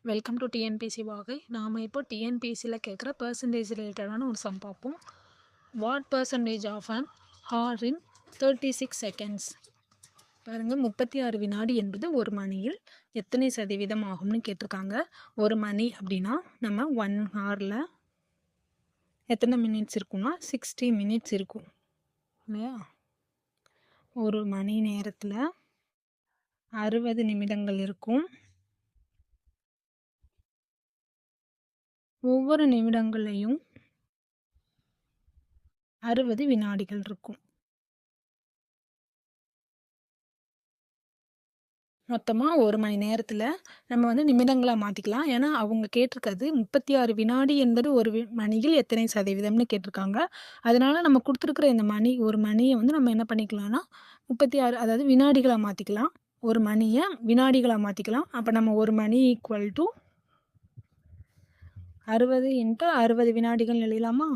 Welcome to TNPSC வாகை. நாம் இப்போ டிஎன்பிஎஸ்சியில் கேட்குற பர்சன்டேஜ் ரிலேட்டடான ஒரு சம் பார்ப்போம். What percentage of an hour in 36 seconds? பாருங்கள், 36 வினாடி என்பது ஒரு மணியில் எத்தனை சதவீதம் ஆகும்னு கேட்டிருக்காங்க. ஒரு மணி அப்படின்னா நம்ம 1 ஹாரில் எத்தனை மினிட்ஸ் இருக்கும்னா 60 மினிட்ஸ் இருக்கும் இல்லையா? ஒரு மணி நேரத்தில் 60 நிமிடங்கள் இருக்கும். ஒவ்வொரு நிமிடங்களையும் 60 வினாடிகள் இருக்கும். மொத்தமாக ஒரு மணி நேரத்தில் நம்ம நிமிடங்களாக மாற்றிக்கலாம். ஏன்னா அவங்க கேட்டிருக்கிறது 36 வினாடி என்பது ஒரு மணியில் எத்தனை சதவீதம்னு கேட்டிருக்காங்க. அதனால் நம்ம கொடுத்துருக்குற இந்த ஒரு மணியை நம்ம என்ன பண்ணிக்கலாம்னா 36, அதாவது வினாடிகளாக மாற்றிக்கலாம். ஒரு மணியை வினாடிகளாக மாற்றிக்கலாம். அப்போ நம்ம ஒரு மணி ஈக்குவல் டு 60 × 60 வினாடிகள் எழுதலாமா?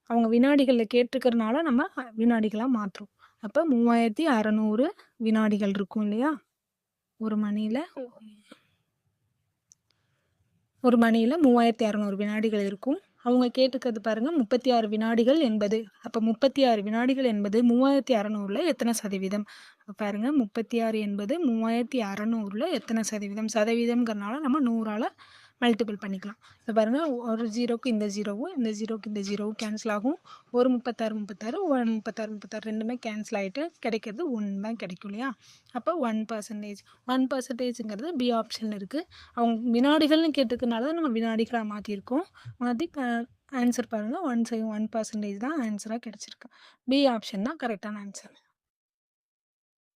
அவங்க வினாடிகளில் கேட்டிருக்கிறதுனால நம்ம வினாடிகளாக மாற்றுறோம். அப்போ 3600 வினாடிகள் இருக்கும் இல்லையா? ஒரு மணியில் 3600 வினாடிகள் இருக்கும். அவங்க கேட்டிருக்கிறது பாருங்கள், 36 வினாடிகள் என்பது. அப்போ 36 வினாடிகள் என்பது 3600ல் எத்தனை சதவீதம்? பாருங்கள், 36 என்பது 3600ல் எத்தனை சதவீதம்? சதவீதம்ங்கிறனால நம்ம 100ஆல் மல்டிபிள் பண்ணிக்கலாம். இப்போ பாருங்கள், ஒரு ஜீரோக்கு இந்த ஜீரோவும், இந்த ஜீரோக்கு இந்த ஜீரோவும் கேன்சல் ஆகும். ஒரு 36 ரெண்டுமே கேன்சல் ஆகிட்டு கிடைக்கிறது 1 தான் கிடைக்கும் இல்லையா? அப்போ 1%ங்கிறது பி ஆப்ஷனில் இருக்குது. அவங்க வினாடிகள்னு கேட்டிருக்கனால தான் நம்ம வினாடிகளாக மாற்றிருக்கோம். மாற்றி ஆன்சர் பாருங்கள், 1% தான் ஆன்சராக கிடச்சிருக்கு. பி ஆப்ஷன் தான் கரெக்டான ஆன்சர்.